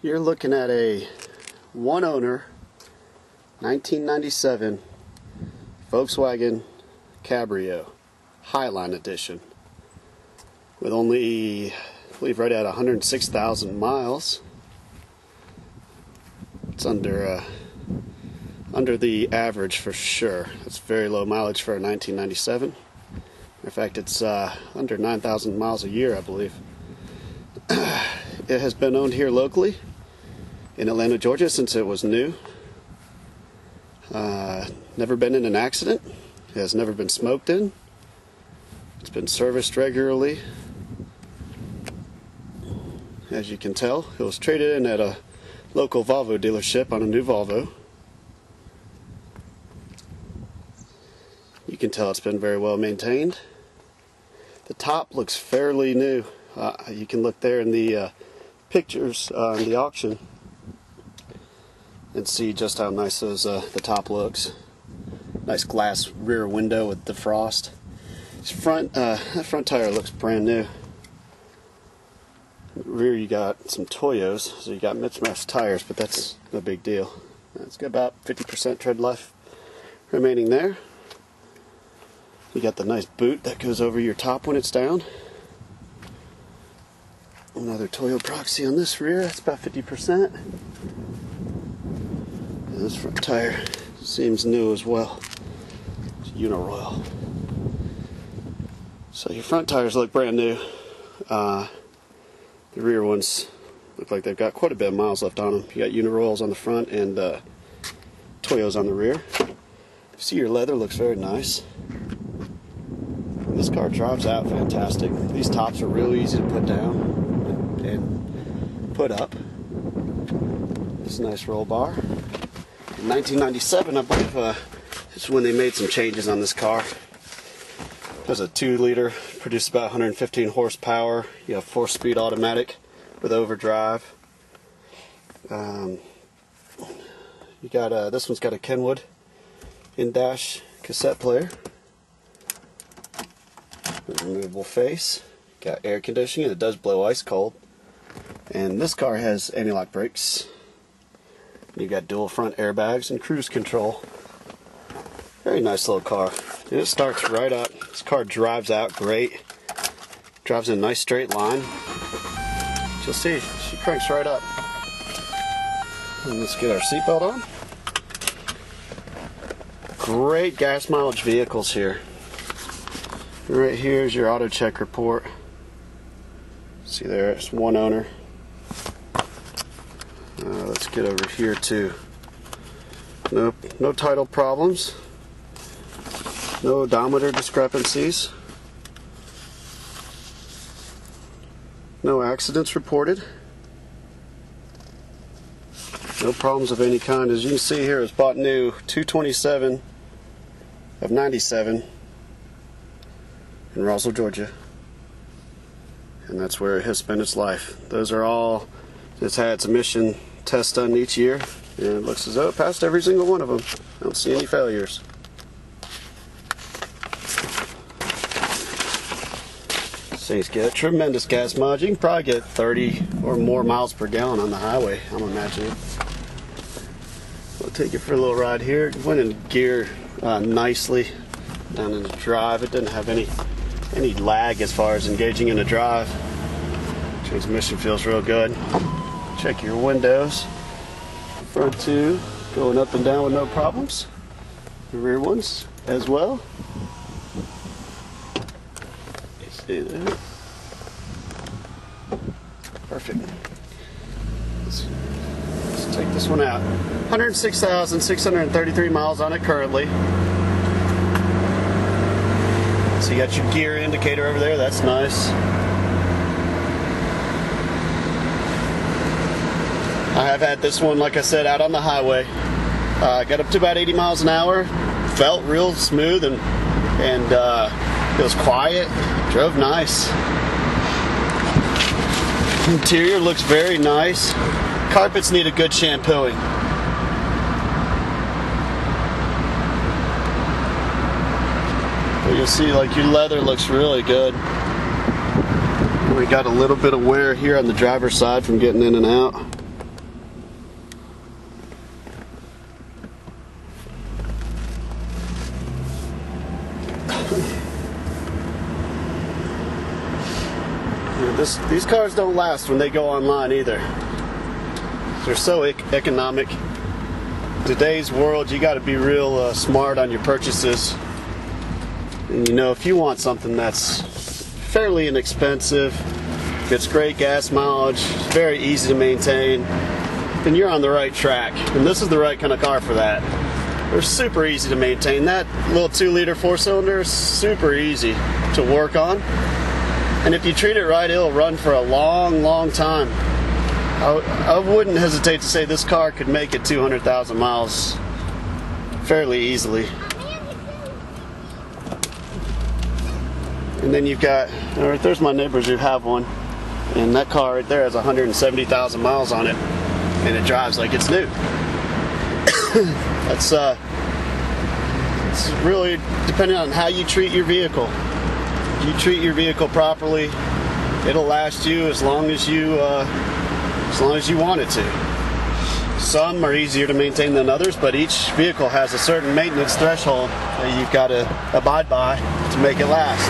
You're looking at a one owner 1997 Volkswagen Cabrio Highline edition with only, I believe, right at 106,000 miles. It's under the average for sure. It's very low mileage for a 1997. In fact, it's under 9,000 miles a year, I believe. It has been owned here locally in Atlanta, Georgia since it was new. Never been in an accident. It has never been smoked in. It's been serviced regularly. As you can tell, it was traded in at a local Volvo dealership on a new Volvo. You can tell it's been very well maintained. The top looks fairly new. You can look there in the pictures in the auction and see just how nice the top looks. Nice glass rear window with defrost. That front tire looks brand new. In the rear you got some Toyos, so you got mismatched tires, but that's no big deal. It's got about 50% tread life remaining there. You got the nice boot that goes over your top when it's down. Another Toyo Proxy on this rear, that's about 50%. And this front tire seems new as well. It's Uniroyal. So your front tires look brand new. The rear ones look like they've got quite a bit of miles left on them. You got Uniroyals on the front and Toyos on the rear. You see your leather looks very nice. This car drives out fantastic. These tops are really easy to put down and put up. This is a nice roll bar. In 1997, I believe, this is when they made some changes on this car. It was a 2-liter, produced about 115 horsepower. You have 4-speed automatic with overdrive. You got this one's got a Kenwood in-dash cassette player. Removable face. Got air conditioning. It does blow ice cold. And this car has anti-lock brakes. You got dual front airbags and cruise control. Very nice little car. And it starts right up. This car drives out great. Drives in a nice straight line. You'll see, she cranks right up. And let's get our seatbelt on. Great gas mileage vehicles here. Right here is your auto check report. See there, it's one owner. Let's get over here too. Nope, no title problems. No odometer discrepancies. No accidents reported. No problems of any kind. As you can see here, it's bought new 2/27 of 97 in Roswell, Georgia. And that's where it has spent its life. Those are all, it's had its emission tests done each year, and it looks as though it passed every single one of them. I don't see any failures. Things get tremendous gas mileage. You can probably get 30 or more miles per gallon on the highway, I'm imagining. We'll take you for a little ride here. It went in gear nicely down in the drive. It didn't have any lag as far as engaging in a drive. Transmission feels real good. Check your windows. Front two going up and down with no problems. The rear ones as well. You see there. Perfect. Let's take this one out. 106,633 miles on it currently. So you got your gear indicator over there, that's nice. I have had this one, like I said, out on the highway. Got up to about 80 miles an hour. Felt real smooth and it was quiet. Drove nice. Interior looks very nice. Carpets need a good shampooing. But you'll see, like, your leather looks really good. We got a little bit of wear here on the driver's side from getting in and out. These cars don't last when they go online either. They're so economic. Today's world, you got to be real smart on your purchases. And you know, if you want something that's fairly inexpensive, gets great gas mileage, very easy to maintain, then you're on the right track. And this is the right kind of car for that. They're super easy to maintain. That little 2-liter 4-cylinder is super easy to work on. And if you treat it right, it'll run for a long, long time. I wouldn't hesitate to say this car could make it 200,000 miles fairly easily. And then you've got, right there's my neighbors who have one, and that car right there has 170,000 miles on it, and it drives like it's new. It's really depending on how you treat your vehicle. If you treat your vehicle properly, it'll last you as long as you want it to. Some are easier to maintain than others, but each vehicle has a certain maintenance threshold that you've got to abide by to make it last.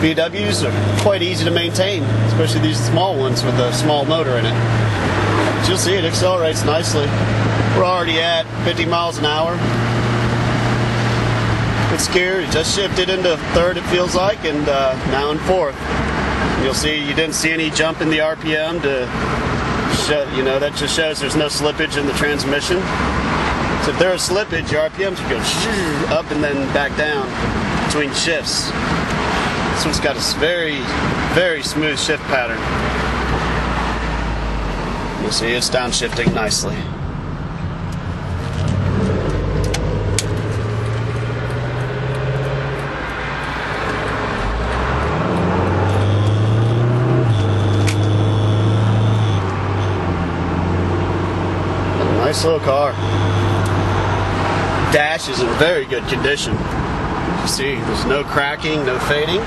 VWs are quite easy to maintain, especially these small ones with a small motor in it. But you'll see it accelerates nicely. We're already at 50 miles an hour. It's gear, it just shifted into third, it feels like, and now in fourth. You'll see you didn't see any jump in the RPM to show, you know, that just shows there's no slippage in the transmission. So if there's slippage, your RPMs would go up and then back down between shifts. This one's got a very, very smooth shift pattern. You'll see it's downshifting nicely. Nice little car. Dash is in very good condition. You see, there's no cracking, no fading.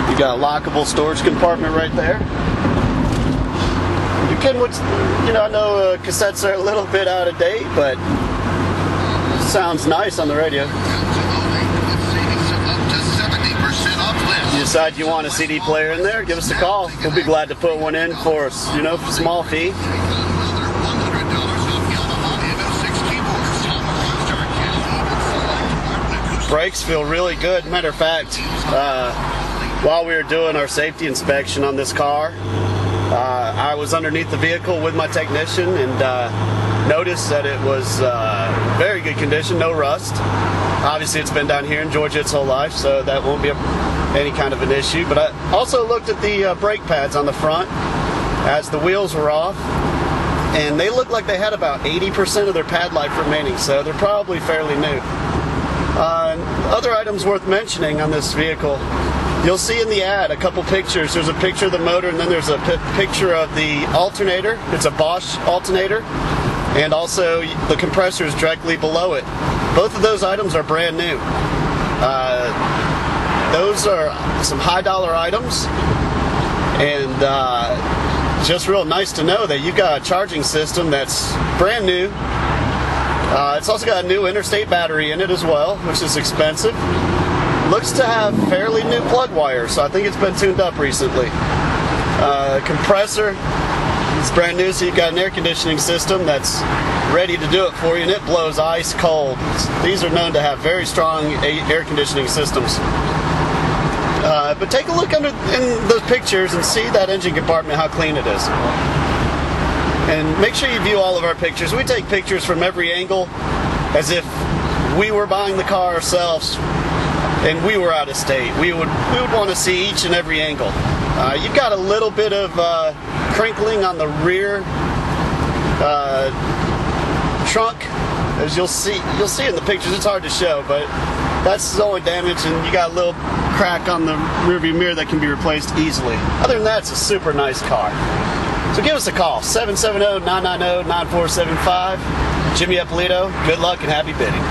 You got a lockable storage compartment right there. You can, you know, I know cassettes are a little bit out of date, but it sounds nice on the radio. You decide you want a CD player in there, give us a call. We'll be glad to put one in for, you know, for a small fee. Brakes feel really good. Matter of fact, while we were doing our safety inspection on this car, I was underneath the vehicle with my technician and noticed that it was very good condition, no rust. Obviously it's been down here in Georgia its whole life, so that won't be any kind of an issue. But I also looked at the brake pads on the front as the wheels were off, and they looked like they had about 80% of their pad life remaining, so they're probably fairly new. Other items worth mentioning on this vehicle, you'll see in the ad a couple pictures. There's a picture of the motor, and then there's a picture of the alternator. It's a Bosch alternator, and also the compressor is directly below it. Both of those items are brand new. Those are some high dollar items, and just real nice to know that you've got a charging system that's brand new. It's also got a new interstate battery in it as well, which is expensive. Looks to have fairly new plug wires, so I think it's been tuned up recently. Compressor, it's brand new, so you've got an air conditioning system that's ready to do it for you, and it blows ice cold. These are known to have very strong air conditioning systems. But take a look in those pictures and see that engine compartment, how clean it is. And make sure you view all of our pictures. We take pictures from every angle as if we were buying the car ourselves and we were out of state. We would want to see each and every angle. You've got a little bit of crinkling on the rear trunk, as you'll see in the pictures. It's hard to show, but that's the only damage, and you got a little crack on the rearview mirror that can be replaced easily. Other than that, it's a super nice car. So give us a call, 770-990-9475. Jimmy Eppolito, good luck and happy bidding.